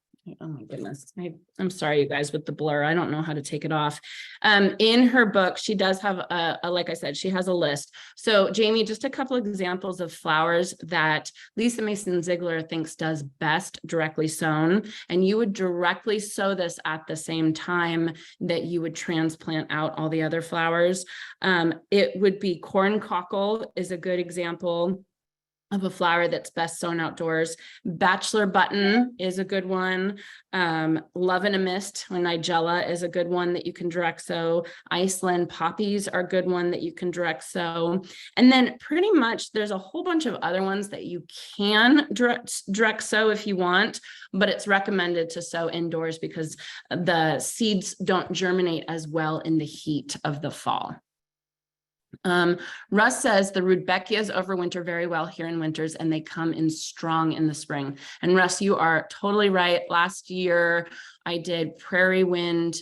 oh my goodness, I'm sorry, you guys, with the blur, I don't know how to take it off. In her book, she does have like I said, she has a list. So Jamie, just a couple of examples of flowers that Lisa Mason Ziegler thinks does best directly sown. And you would directly sow this at the same time that you would transplant out all the other flowers. It would be corn cockle is a good example of a flower that's best sown outdoors. Bachelor button is a good one. Love in a Mist or Nigella is a good one that you can direct sow. Iceland poppies are a good one that you can direct sow. And then pretty much there's a whole bunch of other ones that you can direct sow if you want, but it's recommended to sow indoors because the seeds don't germinate as well in the heat of the fall. Russ says the rudbeckias overwinter very well here in winters and they come in strong in the spring. And Russ, you are totally right. Last year I did prairie wind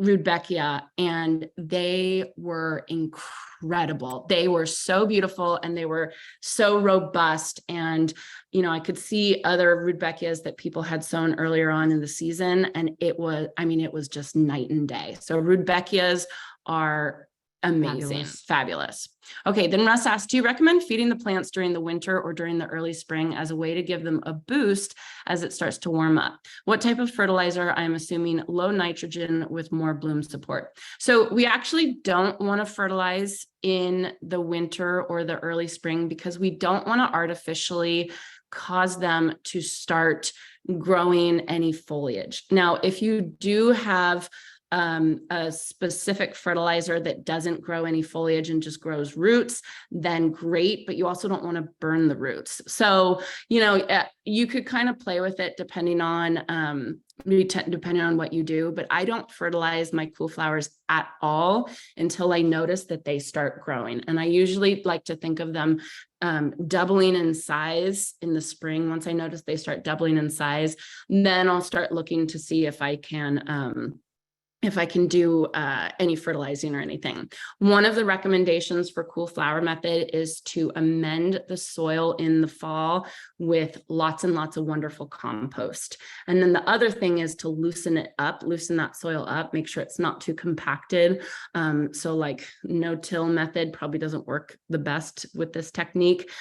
Rudbeckia, and they were incredible. They were so beautiful and they were so robust. And, you know, I could see other Rudbeckias that people had sown earlier on in the season, and it was, I mean, it was just night and day. So Rudbeckias are amazing, fabulous. Okay, then Russ asked, do you recommend feeding the plants during the winter or during the early spring as a way to give them a boost as it starts to warm up? What type of fertilizer? I'm assuming low nitrogen with more bloom support. So we actually don't want to fertilize in the winter or the early spring because we don't want to artificially cause them to start growing any foliage. Now, if you do have a specific fertilizer that doesn't grow any foliage and just grows roots, then great, but you also don't want to burn the roots. So, you know, you could kind of play with it depending on depending on what you do, but I don't fertilize my cool flowers at all until I notice that they start growing. And I usually like to think of them doubling in size in the spring. Once I notice they start doubling in size, then I'll start looking to see if I can do any fertilizing or anything. One of the recommendations for cool flower method is to amend the soil in the fall with lots and lots of wonderful compost. And then the other thing is to loosen it up, loosen that soil up, make sure it's not too compacted. So like no-till method probably doesn't work the best with this technique.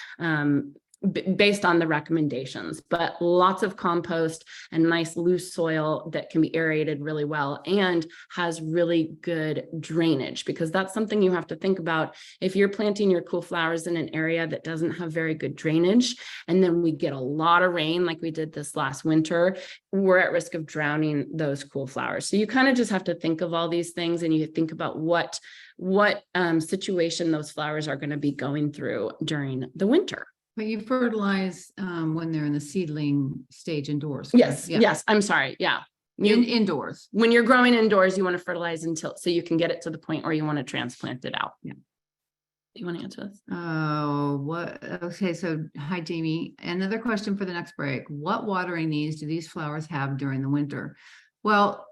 Based on the recommendations, but lots of compost and nice loose soil that can be aerated really well and has really good drainage, because that's something you have to think about. If you're planting your cool flowers in an area that doesn't have very good drainage, and then we get a lot of rain like we did this last winter, we're at risk of drowning those cool flowers. So you kind of just have to think of all these things, and you think about what situation those flowers are going to be going through during the winter. But you fertilize when they're in the seedling stage indoors. Yes, Yeah. yes. I'm sorry. Yeah. Indoors. When you're growing indoors, you want to fertilize until so you can get it to the point where you want to transplant it out. Yeah. Do you want to answer this? Oh, what? Okay. So hi, Jamie. Another question for the next break. What watering needs do these flowers have during the winter? Well,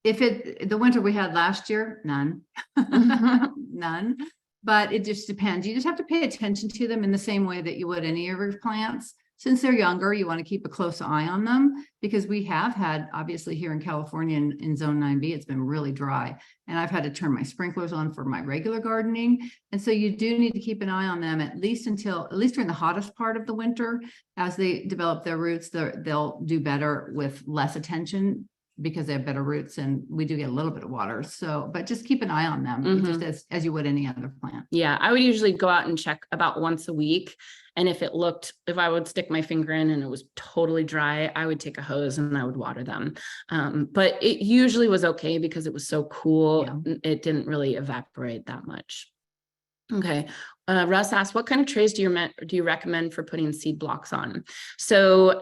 the winter we had last year, none, none. But it just depends. You just have to pay attention to them in the same way that you would any of your plants. Since they're younger, you want to keep a close eye on them, because we have had, obviously here in California in zone 9B, it's been really dry. And I've had to turn my sprinklers on for my regular gardening. And so you do need to keep an eye on them at least during the hottest part of the winter. As they develop their roots, they'll do better with less attention, because they have better roots, and we do get a little bit of water. So, but just keep an eye on them, just as you would any other plant. Yeah. I would usually go out and check about once a week. And if I would stick my finger in and it was totally dry, I would take a hose and I would water them. But it usually was okay because it was so cool. Yeah. It didn't really evaporate that much. Okay. Russ asked, what kind of trays do you recommend for putting seed blocks on? So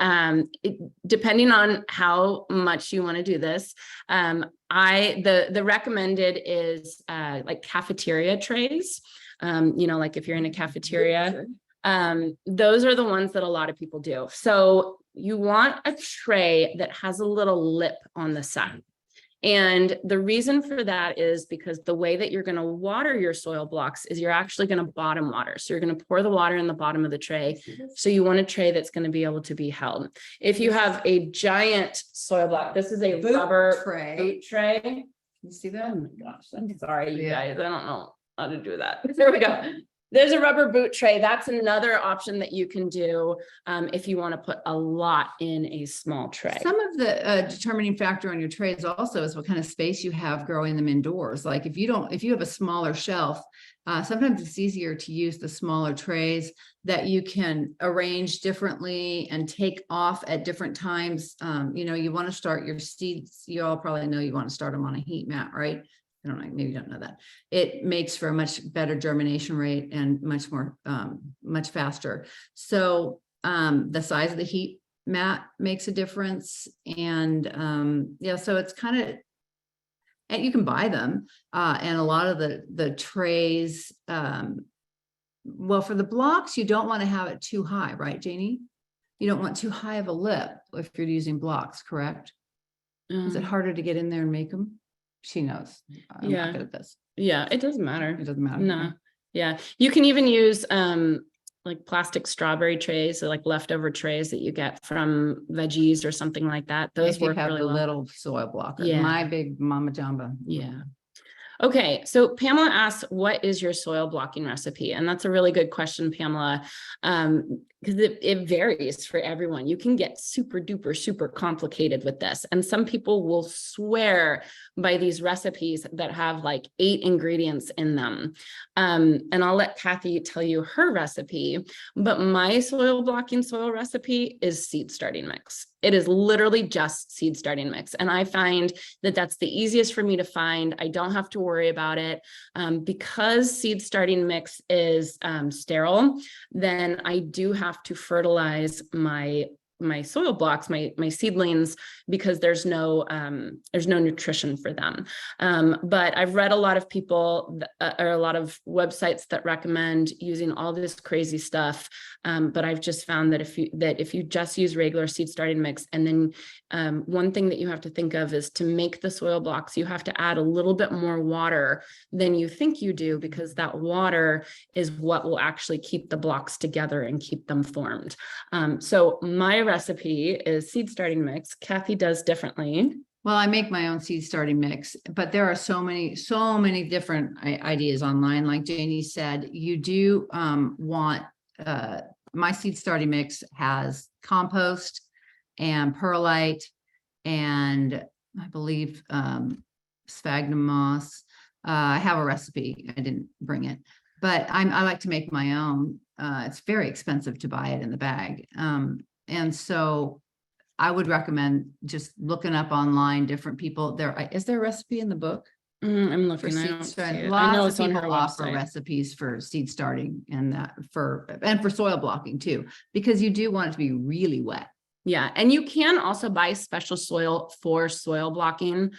depending on how much you want to do this, the recommended is like cafeteria trays. Like if you're in a cafeteria, those are the ones that a lot of people do. So you want a tray that has a little lip on the side. And the reason for that is because the way that you're going to water your soil blocks is you're actually going to bottom water. So you're going to pour the water in the bottom of the tray. So you want a tray that's going to be able to be held. If you have a giant soil block, this is a rubber boot tray. You see that? Oh my gosh, I'm sorry, you guys. I don't know how to do that. There we go. There's a rubber boot tray. That's another option that you can do if you want to put a lot in a small tray. Some of the determining factor on your trays also is what kind of space you have growing them indoors. Like if you have a smaller shelf, sometimes it's easier to use the smaller trays that you can arrange differently and take off at different times. You want to start your seeds. You all probably know you want to start them on a heat mat, right? I don't know, maybe you don't know that. It makes for a much better germination rate and much more, much faster. So the size of the heat mat makes a difference. And so it's kind of, and you can buy them. And a lot of the trays, well, for the blocks, you don't want to have it too high, right, Janey? You don't want too high of a lip if you're using blocks, correct? Is it harder to get in there and make them? she knows. I'm Yeah. not good at this. Yeah, it doesn't matter. It doesn't matter. No. Yeah. You can even use like plastic strawberry trays or like leftover trays that you get from veggies or something like that. Those If you work have really the well. little soil blocker, Yeah. my big mama jamba. Yeah. Okay, so Pamela asks, what is your soil blocking recipe? And that's a really good question, Pamela, because it varies for everyone. You can get super duper, super complicated with this. And some people will swear by these recipes that have like 8 ingredients in them. And I'll let Kathy tell you her recipe, but my soil blocking soil recipe is seed starting mix. It is literally just seed starting mix. And I find that that's the easiest for me to find. I don't have to worry about it. Because seed starting mix is sterile, then I do have to fertilize my soil blocks, my seedlings, because there's no nutrition for them. But I've read a lot of people or a lot of websites that recommend using all this crazy stuff. But I've just found that if you just use regular seed starting mix, and then one thing that you have to think of is to make the soil blocks, you have to add a little bit more water than you think you do, because that water is what will actually keep the blocks together and keep them formed. So my recipe is seed starting mix. Kathy does differently. Well, I make my own seed starting mix, but there are so many different ideas online. Like Janey said, you do want, my seed starting mix has compost and perlite and I believe sphagnum moss. I have a recipe. I didn't bring it, but I like to make my own. It's very expensive to buy it in the bag. And so I would recommend just looking up online, different people. Is there a recipe in the book? I'm For looking. I seed don't see starting? it. I know Lots it's of on her people offer website. recipes for seed starting and for soil blocking too, because you do want it to be really wet. Yeah, and you can also buy special soil for soil blocking.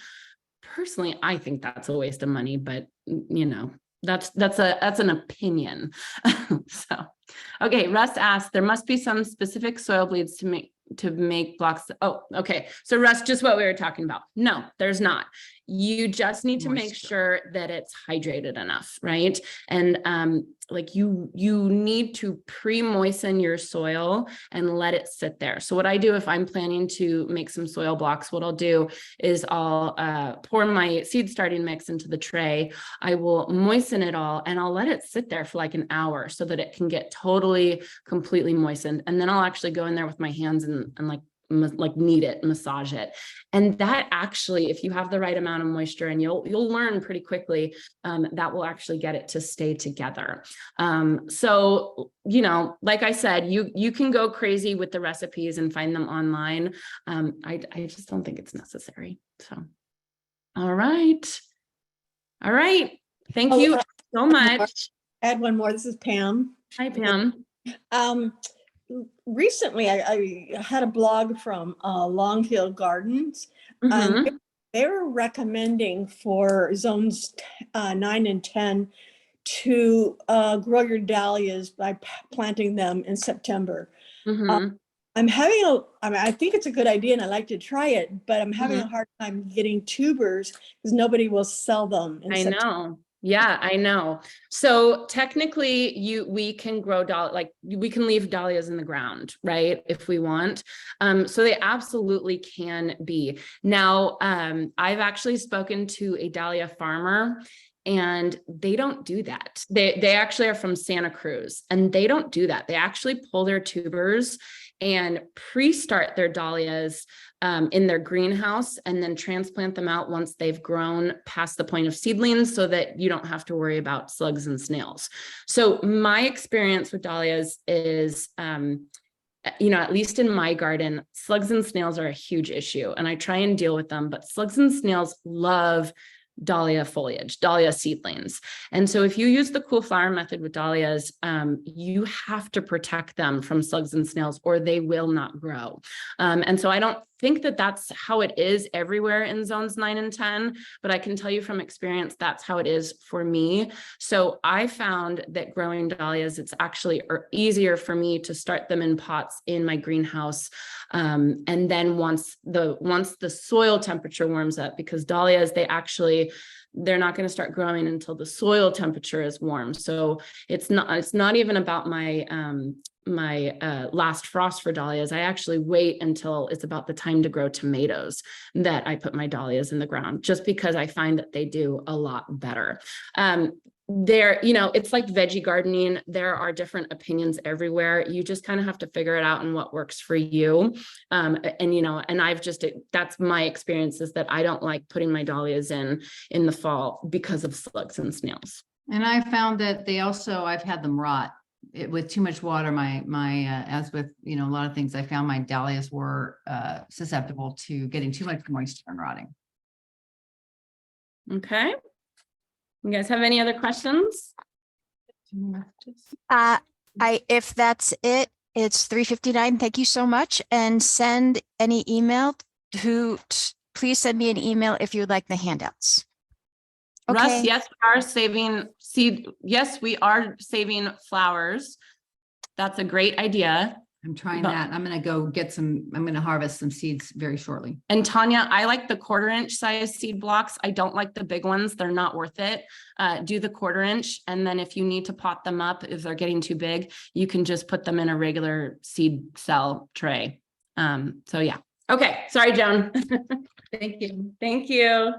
Personally, I think that's a waste of money, but you know, that's an opinion. So, okay, Russ asked, there must be some specific soil bleeds to make blocks. Oh, okay. So Russ, just what we were talking about. No, there's not. You just need to make Moisture. sure that it's hydrated enough, right? And like you need to pre-moisten your soil and let it sit there. So what I do if I'm planning to make some soil blocks, what I'll do is I'll pour my seed starting mix into the tray. I will moisten it all and I'll let it sit there for like an hour so that it can get totally, completely moistened. And then I'll actually go in there with my hands and like knead it, massage it. And that actually, if you have the right amount of moisture, and you'll learn pretty quickly, that will actually get it to stay together. So, you know, like I said, you can go crazy with the recipes and find them online. I just don't think it's necessary. So, all right. Thank you so much. Add one more. This is Pam. Hi, Pam. Recently, I had a blog from Longfield Gardens. Mhm. They were recommending for zones 9 and 10 to grow your dahlias by planting them in September. Mhm. I think it's a good idea and I like to try it, but I'm having a hard time getting tubers because nobody will sell them in I September. know. Yeah, I know. So technically we can grow we can leave dahlias in the ground, right? If we want. So they absolutely can be. Now, I've actually spoken to a dahlia farmer and they don't do that. They actually are from Santa Cruz and they don't do that. They actually pull their tubers and pre-start their dahlias in their greenhouse and then transplant them out once they've grown past the point of seedlings so that you don't have to worry about slugs and snails. So my experience with dahlias is, you know, at least in my garden, slugs and snails are a huge issue and I try and deal with them, but slugs and snails love dahlia foliage, dahlia seedlings. And so if you use the cool flower method with dahlias, you have to protect them from slugs and snails or they will not grow. And so I don't think that that's how it is everywhere in zones 9 and 10, but I can tell you from experience, that's how it is for me. So I found that growing dahlias, it's actually easier for me to start them in pots in my greenhouse. And then once the soil temperature warms up, because dahlias, they're not going to start growing until the soil temperature is warm. So it's not even about my last frost for dahlias. I actually wait until it's about the time to grow tomatoes that I put my dahlias in the ground, just because I find that they do a lot better. It's like veggie gardening. There are different opinions everywhere. You just kind of have to figure it out and what works for you. That's my experience, is that I don't like putting my dahlias in the fall because of slugs and snails. And I found that I've had them rot with too much water. As with, a lot of things, I found my dahlias were susceptible to getting too much moisture and rotting. Okay. You guys have any other questions? If that's it, it's 3:59. Thank you so much. And send any email please send me an email if you would like the handouts. Okay. Russ, yes, we are saving seed. Yes, we are saving flowers. That's a great idea. I'm trying that. I'm going to harvest some seeds very shortly. And Tanya, I like the 1/4 inch size seed blocks. I don't like the big ones. They're not worth it. Do the 1/4 inch. And then if you need to pot them up, if they're getting too big, you can just put them in a regular seed cell tray. So yeah. Okay. Sorry, Joan. Thank you. Thank you.